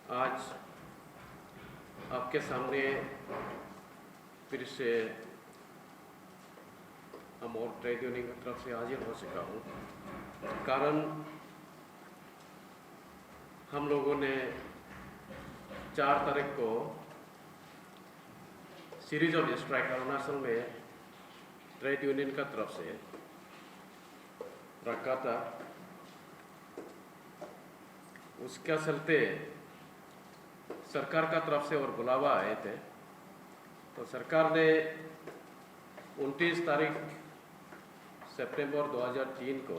आज आपके सामने फिर से हम और ट्रेड यूनियन की तरफ से हाजिर हो चुका हूँ। कारण हम लोगों ने 4 तारीख को सीरीज ऑफ स्ट्राइक अरुणाचल में ट्रेड यूनियन का तरफ से रखा था। उसका चलते सरकार का तरफ से और बुलावा आए थे, तो सरकार ने 29 तारीख सितंबर 2003 को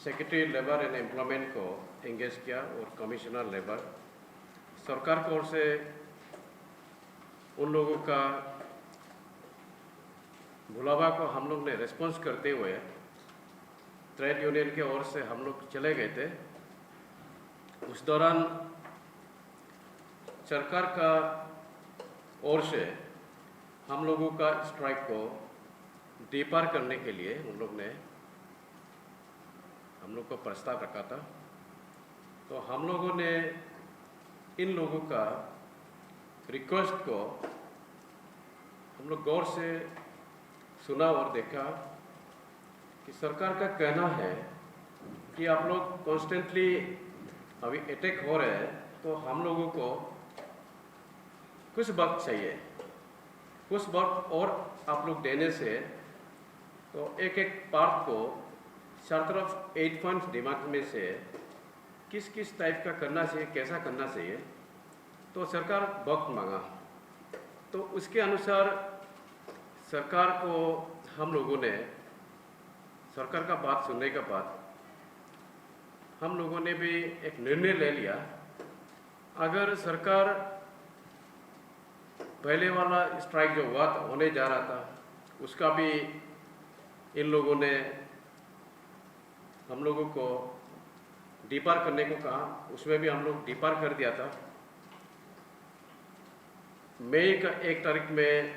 सेक्रेटरी लेबर एंड एम्प्लॉयमेंट को एंगेज किया और कमिश्नर लेबर सरकार की ओर से उन लोगों का बुलावा को हम लोग ने रिस्पॉन्स करते हुए ट्रेड यूनियन के ओर से हम लोग चले गए थे। उस दौरान सरकार का ओर से हम लोगों का स्ट्राइक को डीपार करने के लिए उन लोग ने हम लोग को प्रस्ताव रखा था। तो हम लोगों ने इन लोगों का रिक्वेस्ट को हम लोग गौर से सुना और देखा कि सरकार का कहना है कि आप लोग कॉन्स्टेंटली अभी अटैक हो रहे हैं, तो हम लोगों को कुछ वक्त चाहिए, कुछ वक्त और आप लोग देने से तो एक एक पार्ट को चार तरफ 8 पॉइंट डिमांड में से किस किस टाइप का करना चाहिए, कैसा करना चाहिए, तो सरकार वक्त मांगा। तो उसके अनुसार सरकार को हम लोगों ने सरकार का बात सुनने के बाद हम लोगों ने भी एक निर्णय ले लिया। अगर सरकार पहले वाला स्ट्राइक जो हुआ था होने जा रहा था उसका भी इन लोगों ने हम लोगों को डीपार करने को कहा, उसमें भी हम लोग डीपार कर दिया था। मई का 1 तारीख में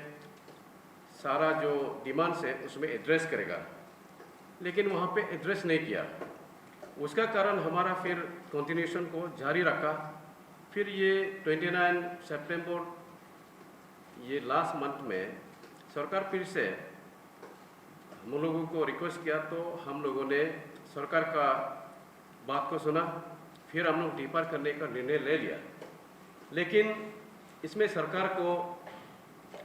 सारा जो डिमांड्स है उसमें एड्रेस करेगा, लेकिन वहाँ पे एड्रेस नहीं किया। उसका कारण हमारा फिर कंटिन्यूशन को जारी रखा। फिर ये 29 सितंबर ये लास्ट मंथ में सरकार फिर से हम लोगों को रिक्वेस्ट किया, तो हम लोगों ने सरकार का बात को सुना, फिर हम लोग डीपार करने का निर्णय ले लिया। लेकिन इसमें सरकार को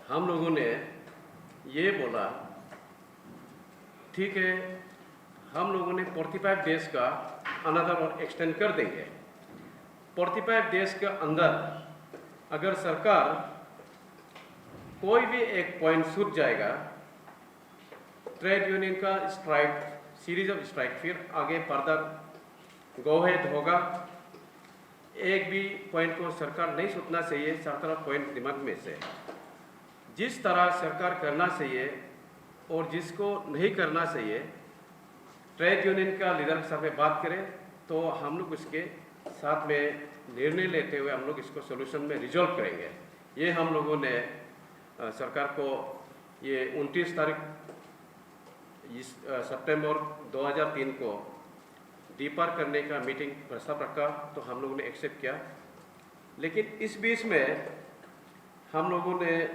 हम लोगों ने ये बोला, ठीक है हम लोगों ने 45 डेज का अनदर और एक्सटेंड कर देंगे। 45 डेज के अंदर अगर सरकार कोई भी एक पॉइंट छूट जाएगा, ट्रेड यूनियन का स्ट्राइक सीरीज ऑफ स्ट्राइक फिर आगे फर्दर गो हेड होगा। एक भी पॉइंट को सरकार नहीं छूटना चाहिए 4 पॉइंट डिमांड में से। जिस तरह सरकार करना चाहिए और जिसको नहीं करना चाहिए ट्रेड यूनियन का लीडर के साथ में बात करें, तो हम लोग उसके साथ में निर्णय लेते हुए हम लोग इसको सोल्यूशन में रिजॉल्व करेंगे। ये हम लोगों ने सरकार को ये 29 तारीख सितंबर 2003 को डीपार करने का मीटिंग प्रस्ताव रखा, तो हम लोगों ने एक्सेप्ट किया। लेकिन इस बीच में हम लोगों ने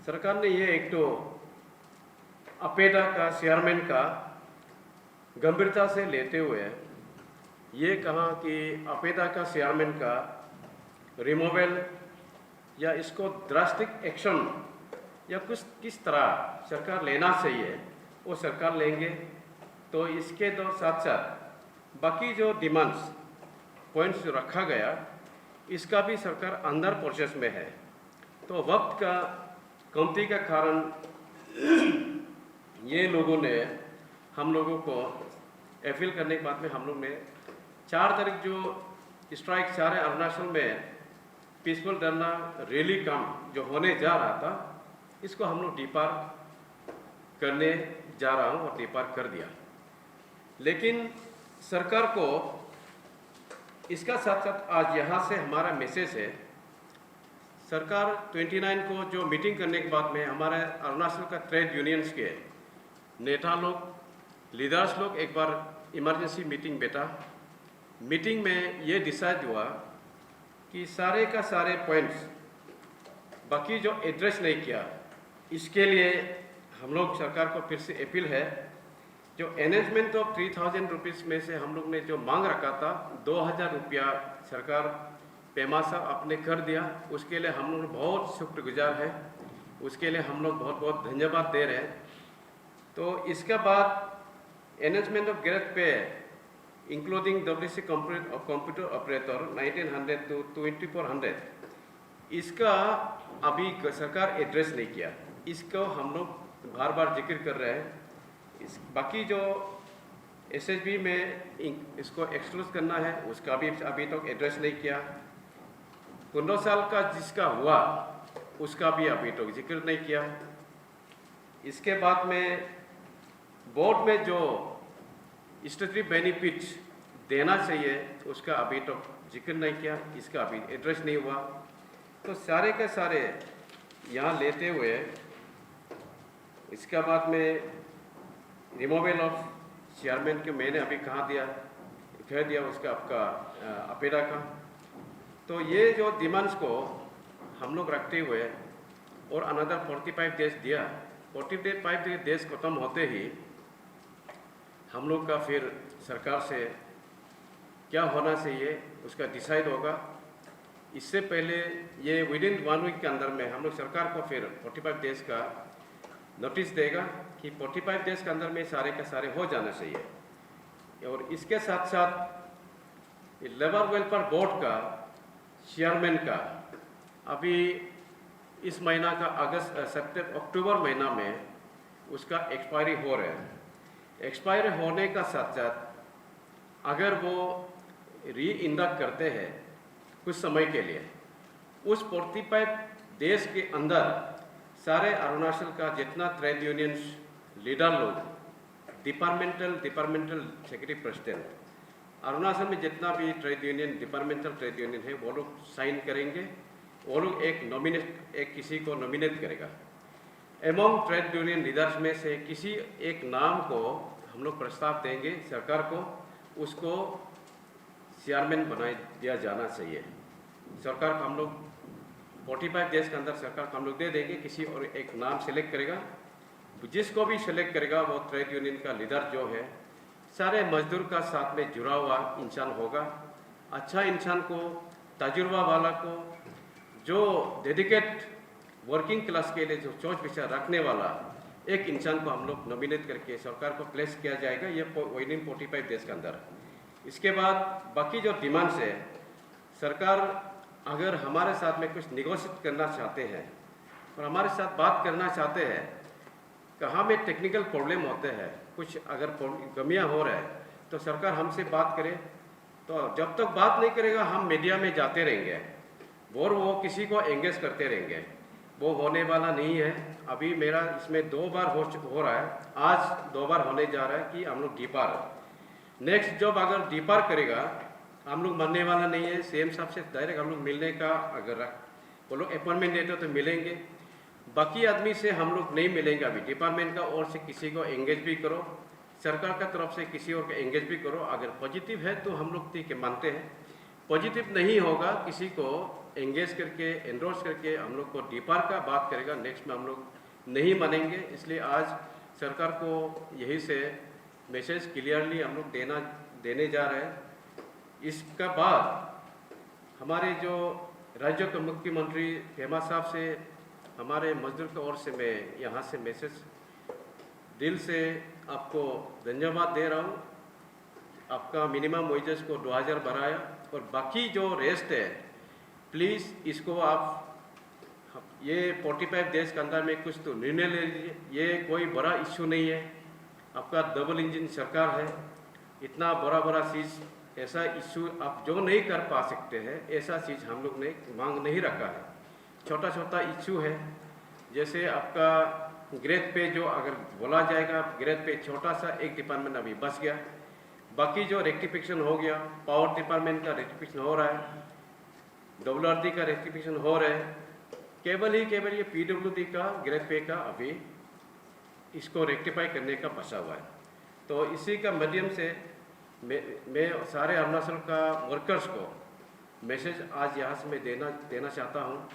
सरकार ने ये एक तो अपेडा का चेयरमैन का गंभीरता से लेते हुए ये कहा कि अपेडा का चेयरमैन का रिमूवल या इसको ड्रास्टिक एक्शन या कुछ किस तरह सरकार लेना चाहिए वो सरकार लेंगे। तो इसके दो साथ साथ बाकी जो डिमांड्स पॉइंट्स जो रखा गया इसका भी सरकार अंडर प्रोसेस में है। तो वक्त का कमती का कारण ये लोगों ने हम लोगों को अपील करने के बाद में हम लोग ने 4 तारीख जो स्ट्राइक सारे अरुणाचल में पीसफुल धरना रैली काम जो होने जा रहा था, इसको हम लोग डीपार करने जा रहा हूँ और डीपार कर दिया। लेकिन सरकार को इसका साथ साथ आज यहाँ से हमारा मैसेज है, सरकार 29 को जो मीटिंग करने के बाद में हमारे अरुणाचल का ट्रेड यूनियंस के नेता लोग लीडर्स लोग एक बार इमरजेंसी मीटिंग बैठा। मीटिंग में ये डिसाइड हुआ कि सारे का सारे पॉइंट्स बाकी जो एड्रेस नहीं किया, इसके लिए हम लोग सरकार को फिर से अपील है, जो एनेजमेंट ऑफ 3000 रुपीज़ में से हम लोग ने जो मांग रखा था 2000 रुपया सरकार पेमा साहब आपने कर दिया, उसके लिए हम लोग बहुत शुक्रगुजार है, उसके लिए हम लोग बहुत बहुत धन्यवाद दे रहे हैं। तो इसके बाद enhancement of grade pay including WC computer operator 1900 to 2400, इसका अभी सरकार एड्रेस नहीं किया, इसको हम लोग बार बार जिक्र कर रहे हैं। बाकी जो SHB में इसको एक्सक्लूड करना है, उसका भी अभी तक एड्रेस नहीं किया। 15 साल का जिसका हुआ उसका भी अभी तक जिक्र नहीं किया। इसके बाद में बोर्ड में जो स्टैट्यूटरी बेनिफिट देना चाहिए उसका अभी तक जिक्र नहीं किया, इसका अभी एड्रेस नहीं हुआ। तो सारे के सारे यहाँ लेते हुए इसके बाद में रिमूवल ऑफ चेयरमैन के मैंने अभी कह दिया उसका आपका अपेरा का। तो ये जो डिमांड्स को हम लोग रखते हुए और अनदर 45 डेज दिया, 45 डेज खत्म होते ही हम लोग का फिर सरकार से क्या होना चाहिए उसका डिसाइड होगा। इससे पहले ये विदिन 1 वीक के अंदर में हम लोग सरकार को फिर 45 डेज का नोटिस देगा कि 45 डेज के अंदर में सारे के सारे हो जाना चाहिए। और इसके साथ साथ लेबर वेलफेयर बोर्ड का चेयरमैन का अभी इस महीना का अक्टूबर महीना में उसका एक्सपायरी हो रहा है। एक्सपायरी होने का साथ साथ अगर वो री इंडक्ट करते हैं कुछ समय के लिए, उस 45 देश के अंदर सारे अरुणाचल का जितना ट्रेड यूनियंस लीडर लोग, डिपार्टमेंटल सेक्रेटरी प्रेसिडेंट, अरुणाचल में जितना भी trade union departmental trade union है वो लोग साइन करेंगे। वो लोग एक किसी को नॉमिनेट करेगा। एमोंग ट्रेड यूनियन लीडर्स में से किसी एक नाम को हम लोग प्रस्ताव देंगे सरकार को, उसको चेयरमैन बना दिया जाना चाहिए। सरकार को हम लोग 45 डेज के अंदर सरकार को हम लोग दे देंगे, किसी और एक नाम सेलेक्ट करेगा। जिसको भी सेलेक्ट करेगा वो ट्रेड यूनियन का लीडर जो है सारे मजदूर का साथ में जुड़ा हुआ इंसान होगा। अच्छा इंसान को, तजुर्बा वाला को, जो डेडिकेट वर्किंग क्लास के लिए जो सोच विचार रखने वाला एक इंसान को हम लोग नॉमिनेट करके सरकार को प्लेस किया जाएगा ये विदिन 45 डेज के अंदर। इसके बाद बाकी जो डिमांड्स है, सरकार अगर हमारे साथ में कुछ निगोशिएट करना चाहते हैं और हमारे साथ बात करना चाहते हैं, कहाँ में टेक्निकल प्रॉब्लम होते हैं, कुछ अगर कमियाँ हो रहा है तो सरकार हमसे बात करे। तो जब तक बात नहीं करेगा हम मीडिया में जाते रहेंगे और वो किसी को एंगेज करते रहेंगे, वो होने वाला नहीं है। अभी मेरा इसमें 2 बार हो रहा है, आज 2 बार होने जा रहा है कि हम लोग डीपार नेक्स्ट जॉब अगर डीपार करेगा हम लोग मरने वाला नहीं है। सीएम साहब से डायरेक्ट हम लोग मिलने का अगर वो लोग अपॉइंटमेंट देते तो मिलेंगे, बाकी आदमी से हम लोग नहीं मिलेंगे। अभी डिपार्टमेंट का और से किसी को एंगेज भी करो, सरकार का तरफ से किसी और को एंगेज भी करो। अगर पॉजिटिव है तो हम लोग ठीक है मानते हैं, पॉजिटिव नहीं होगा किसी को एंगेज करके एंडोर्स करके हम लोग को डीपार का बात करेगा, नेक्स्ट में हम लोग नहीं मानेंगे। इसलिए आज सरकार को यही से मैसेज क्लियरली हम लोग देने जा रहे हैं। इसका बाद हमारे जो राज्य के मुख्यमंत्री पेमा साहब से हमारे मजदूर की ओर से मैं यहाँ से मैसेज दिल से आपको धन्यवाद दे रहा हूँ। आपका मिनिमम वेजेस को 2000 बढ़ाया और बाकी जो रेस्ट है प्लीज़ इसको आप ये 45 डेज के अंदर में कुछ तो निर्णय ले लीजिए। ये कोई बड़ा इश्यू नहीं है, आपका डबल इंजन सरकार है, इतना बड़ा चीज़ ऐसा इश्यू आप जो नहीं कर पा सकते हैं ऐसा चीज़ हम लोग ने मांग नहीं रखा है। छोटा इश्यू है, जैसे आपका ग्रेड पे जो अगर बोला जाएगा ग्रेड पे छोटा सा एक डिपार्टमेंट अभी बच गया, बाकी जो रेक्टिफिकेशन हो गया, पावर डिपार्टमेंट का रेक्टिफिकेशन हो रहा है, WRD का रेक्टिफिकेशन हो रहा है, केवल ये PWD का ग्रेड पे का अभी इसको रेक्टिफाई करने का बचा हुआ है। तो इसी का माध्यम से मैं सारे अरुणाचल का वर्कर्स को मैसेज आज यहाँ से मैं देना चाहता हूँ।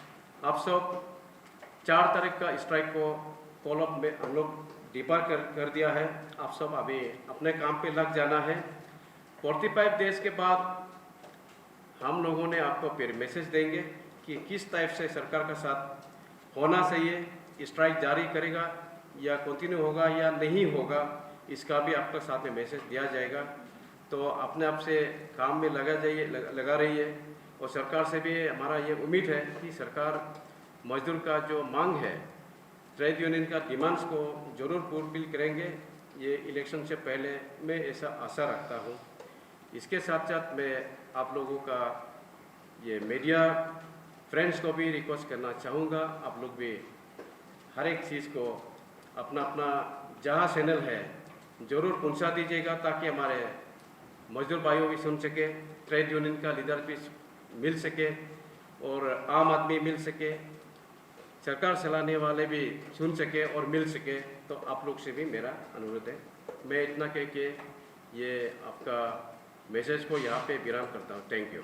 आप सब 4 तारीख का स्ट्राइक को कॉल अप में हम लोग डिपार कर दिया है। आप सब अभी अपने काम पे लग जाना है। 45 डेज के बाद हम लोगों ने आपको फिर मैसेज देंगे कि किस टाइप से सरकार का साथ होना चाहिए। स्ट्राइक जारी करेगा या कंटिन्यू होगा या नहीं होगा, इसका भी आपका साथ में मैसेज दिया जाएगा। तो अपने आप से काम में लगा रहिए। और सरकार से भी हमारा ये उम्मीद है कि सरकार मजदूर का जो मांग है, ट्रेड यूनियन का डिमांड्स को जरूर फुलफिल करेंगे। ये इलेक्शन से पहले मैं ऐसा आशा रखता हूँ। इसके साथ साथ मैं आप लोगों का ये मीडिया फ्रेंड्स को भी रिक्वेस्ट करना चाहूँगा, आप लोग भी हर एक चीज़ को अपना अपना जहाँ चैनल है ज़रूर पहुँचा दीजिएगा, ताकि हमारे मजदूर भाइयों भी सुन सके, ट्रेड यूनियन का लीडर भी मिल सके और आम आदमी मिल सके, सरकार चलाने वाले भी सुन सके और मिल सके। तो आप लोग से भी मेरा अनुरोध है। मैं इतना कह के ये आपका मैसेज को यहाँ पे विराम करता हूँ। Thank you.